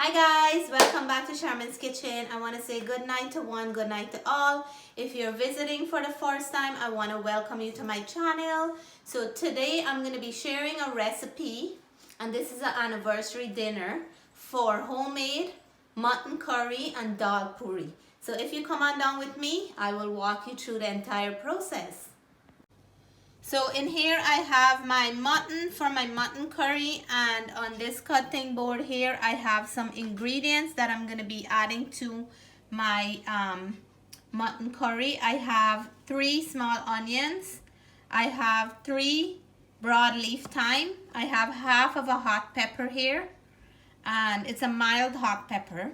Hi guys, welcome back to Charmin's Kitchen. I want to say good night to one, good night to all. If you're visiting for the first time, I want to welcome you to my channel. So today I'm going to be sharing a recipe, and this is an anniversary dinner for homemade mutton curry and dal puri. So if you come on down with me, I will walk you through the entire process. So in here I have my mutton for my mutton curry, and on this cutting board here I have some ingredients that I'm going to be adding to my mutton curry. I have 3 small onions, I have 3 broadleaf thyme, I have half of a hot pepper here, and it's a mild hot pepper.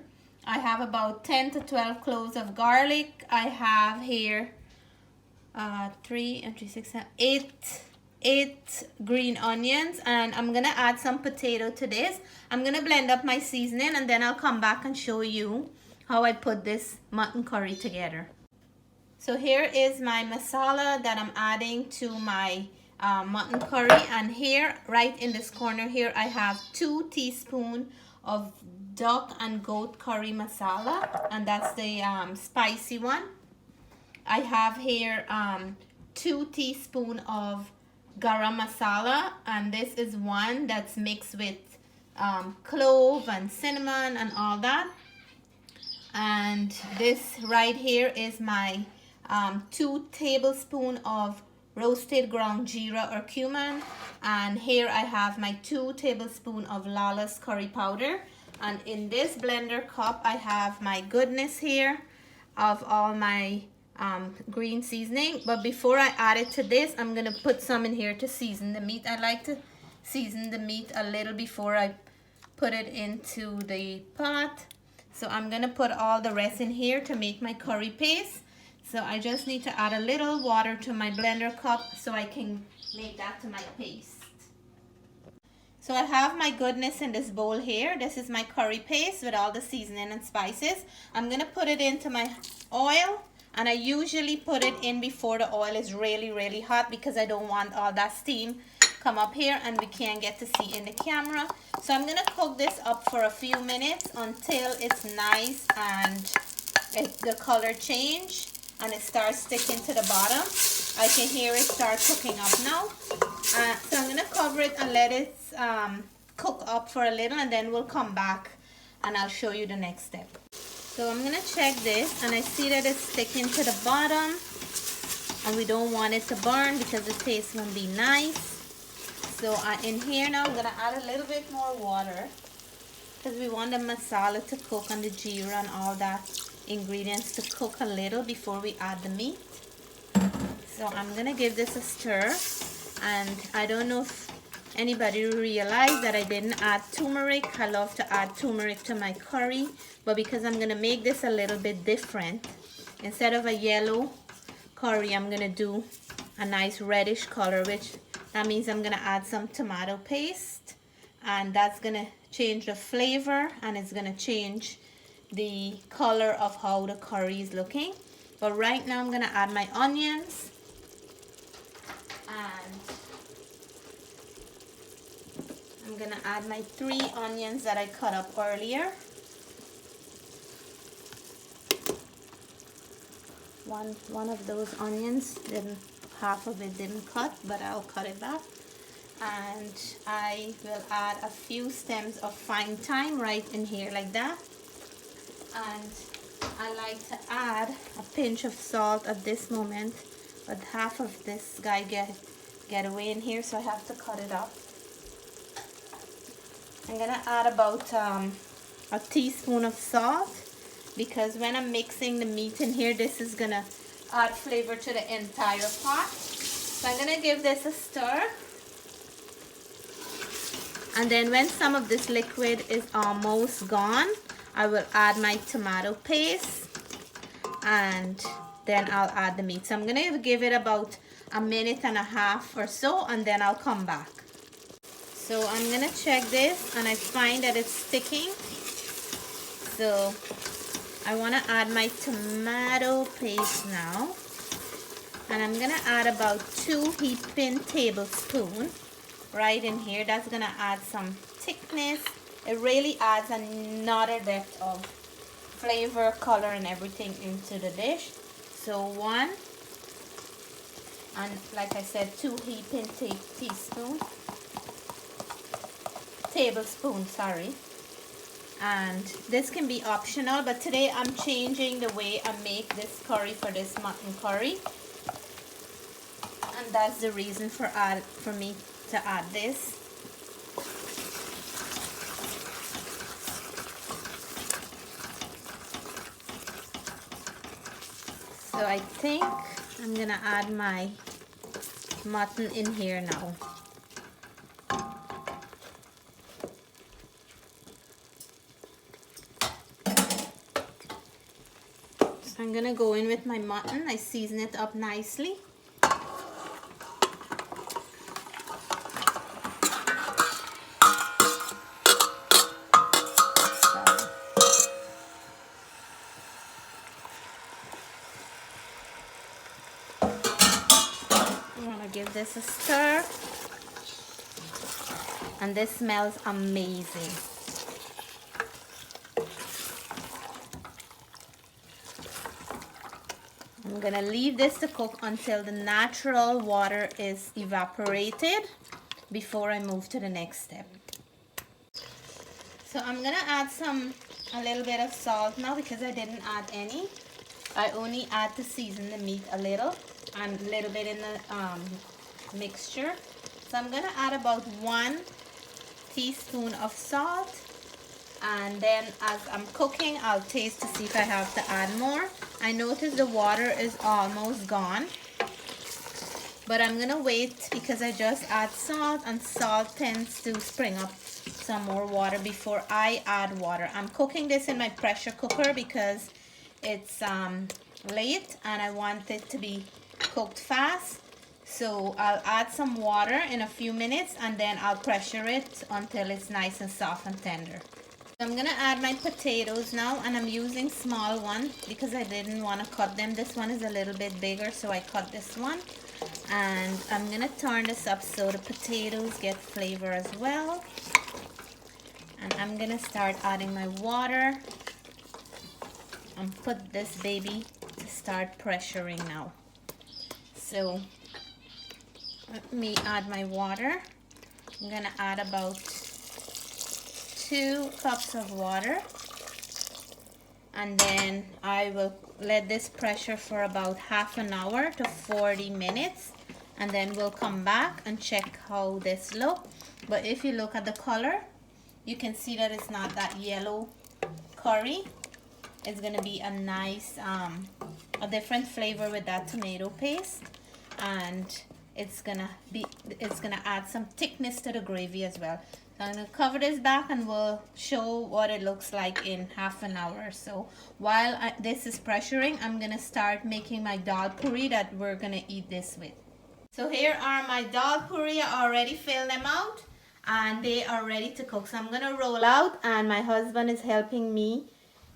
I have about 10 to 12 cloves of garlic. I have here 8 green onions, and I'm gonna add some potato to this. I'm gonna blend up my seasoning, and then I'll come back and show you how I put this mutton curry together. So here is my masala that I'm adding to my mutton curry, and here right in this corner here I have 2 teaspoons of duck and goat curry masala, and that's the spicy one. I have here 2 teaspoons of garam masala, and this is one that's mixed with clove and cinnamon and all that. And this right here is my 2 tablespoons of roasted ground geera or cumin, and here I have my 2 tablespoons of Lala's curry powder. And in this blender cup I have my goodness here of all my green seasoning. But before I add it to this, I'm gonna put some in here to season the meat. I like to season the meat a little before I put it into the pot. So I'm gonna put all the rest in here to make my curry paste. So I just need to add a little water to my blender cup so I can make that to my paste. So I have my goodness in this bowl here. This is my curry paste with all the seasoning and spices. I'm gonna put it into my oil, and I usually put it in before the oil is really hot because I don't want all that steam come up here and we can't get to see in the camera. So I'm gonna cook this up for a few minutes until it's nice and the color change and it starts sticking to the bottom. I can hear it start cooking up now. So I'm gonna cover it and let it cook up for a little, and then we'll come back and I'll show you the next step. So I'm gonna check this, and I see that it's sticking to the bottom, and we don't want it to burn because the taste won't be nice. So in here now I'm gonna add a little bit more water because we want the masala to cook and the geera and all that ingredients to cook a little before we add the meat. So I'm gonna give this a stir, and I don't know if anybody realized that I didn't add turmeric. I love to add turmeric to my curry, but because I'm gonna make this a little bit different, instead of a yellow curry I'm gonna do a nice reddish color, which that means I'm gonna add some tomato paste, and that's gonna change the flavor and it's gonna change the color of how the curry is looking. But right now I'm gonna add my onions, and I'm gonna add my 3 onions that I cut up earlier. One of those onions half of it didn't cut, but I'll cut it back. And I will add a few stems of fine thyme right in here like that. And I like to add a pinch of salt at this moment, but half of this guy get away in here, so I have to cut it up. I'm gonna add about a teaspoon of salt, because when I'm mixing the meat in here, this is gonna add flavor to the entire pot. So I'm gonna give this a stir, and then when some of this liquid is almost gone, I will add my tomato paste, and then I'll add the meat. So I'm gonna give it about a minute and a half or so, and then I'll come back. So I'm gonna check this, and I find that it's sticking. So I wanna add my tomato paste now, and I'm gonna add about 2 heaping tablespoons right in here. That's gonna add some thickness. It really adds another depth of flavor, color, and everything into the dish. So 1, and like I said, 2 heaping tablespoons, sorry. And this can be optional, but today I'm changing the way I make this curry for this mutton curry, and that's the reason for me to add this. So I think I'm gonna add my mutton in here now. So I'm gonna go in with my mutton. I season it up nicely. Give this a stir, and this smells amazing. I'm gonna leave this to cook until the natural water is evaporated before I move to the next step. So I'm gonna add a little bit of salt now, because I didn't add any. I only add to season the meat a little and a little bit in the mixture. So I'm gonna add about 1 teaspoon of salt, and then as I'm cooking, I'll taste to see if I have to add more. I notice the water is almost gone, but I'm gonna wait because I just add salt, and salt tends to spring up some more water before I add water. I'm cooking this in my pressure cooker because it's late and I want it to be cooked fast. So I'll add some water in a few minutes, and then I'll pressure it until it's nice and soft and tender. I'm gonna add my potatoes now, and I'm using small one because I didn't want to cut them. This one is a little bit bigger, so I cut this one. And I'm gonna turn this up so the potatoes get flavor as well. And I'm gonna start adding my water and put this baby to start pressuring now. So let me add my water. I'm gonna add about 2 cups of water, and then I will let this pressure for about half an hour to 40 minutes, and then we'll come back and check how this looks. But if you look at the color, you can see that it's not that yellow curry. It's gonna be a nice a different flavor with that tomato paste, and it's gonna add some thickness to the gravy as well. So I'm gonna cover this back and we'll show what it looks like in half an hour or so. While this is pressuring, I'm gonna start making my dal puri that we're gonna eat this with. So here are my dal puri. I already filled them out and they are ready to cook. So I'm gonna roll out, and my husband is helping me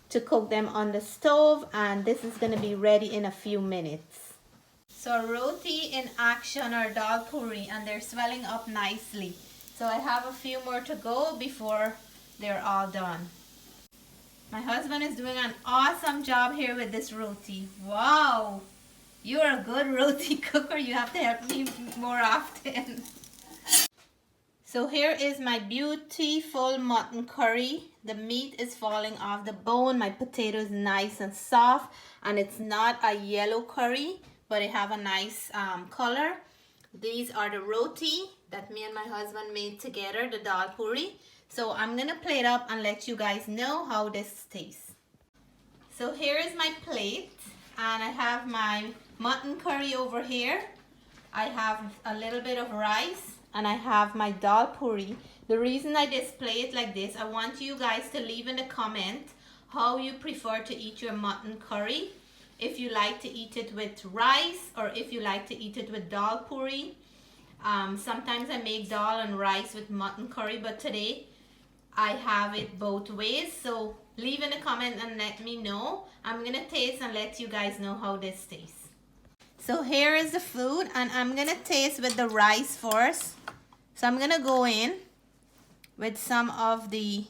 to cook them on the stove, and this is gonna be ready in a few minutes. So roti in action, or dal puri, and they're swelling up nicely. So I have a few more to go before they're all done. My husband is doing an awesome job here with this roti. Wow, you're a good roti cooker. You have to help me more often. So here is my beautiful mutton curry. The meat is falling off the bone. My potato is nice and soft, and it's not a yellow curry, but it have a nice color. These are the roti that me and my husband made together, the dal puri. So I'm gonna plate up and let you guys know how this tastes. So here is my plate, and I have my mutton curry over here. I have a little bit of rice, and I have my dal puri. The reason I display it like this, I want you guys to leave in the comment how you prefer to eat your mutton curry. If you like to eat it with rice, or if you like to eat it with dal puri. Sometimes I make dal and rice with mutton curry, but today I have it both ways. So leave in the comment and let me know. I'm gonna taste and let you guys know how this tastes. So here is the food, and I'm gonna taste with the rice first. So I'm gonna go in with some of the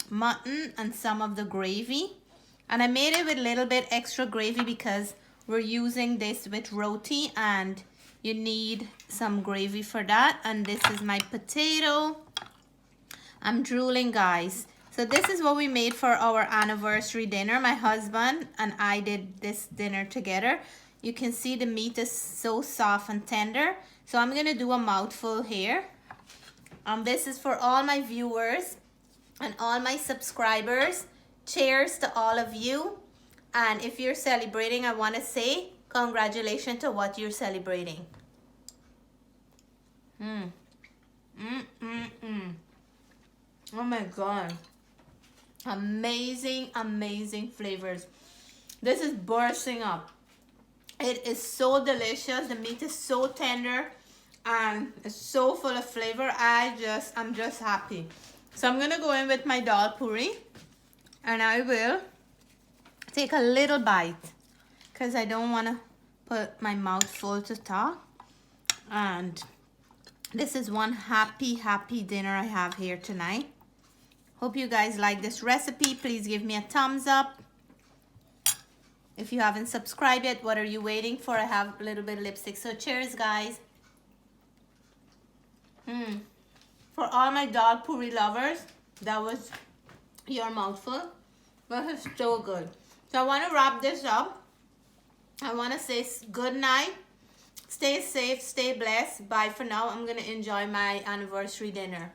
mutton and some of the gravy. And I made it with a little bit extra gravy because we're using this with roti and you need some gravy for that. And this is my potato. I'm drooling, guys. So this is what we made for our anniversary dinner. My husband and I did this dinner together. You can see the meat is so soft and tender. So I'm gonna do a mouthful here. This is for all my viewers and all my subscribers. Cheers to all of you. And if you're celebrating, I want to say congratulations to what you're celebrating. Oh my God. Amazing, amazing flavors. This is bursting up. It is so delicious. The meat is so tender and it's so full of flavor. I'm just happy. So I'm gonna go in with my dal puri and I will take a little bite because I don't want to put my mouth full to talk. And this is one happy dinner I have here tonight. Hope you guys like this recipe. Please give me a thumbs up. If you haven't subscribed yet, what are you waiting for? I have a little bit of lipstick. So cheers, guys. For all my dal puri lovers, that was your mouthful. But it's so good. So I want to wrap this up. I want to say good night. Stay safe, stay blessed. Bye for now. I'm going to enjoy my anniversary dinner.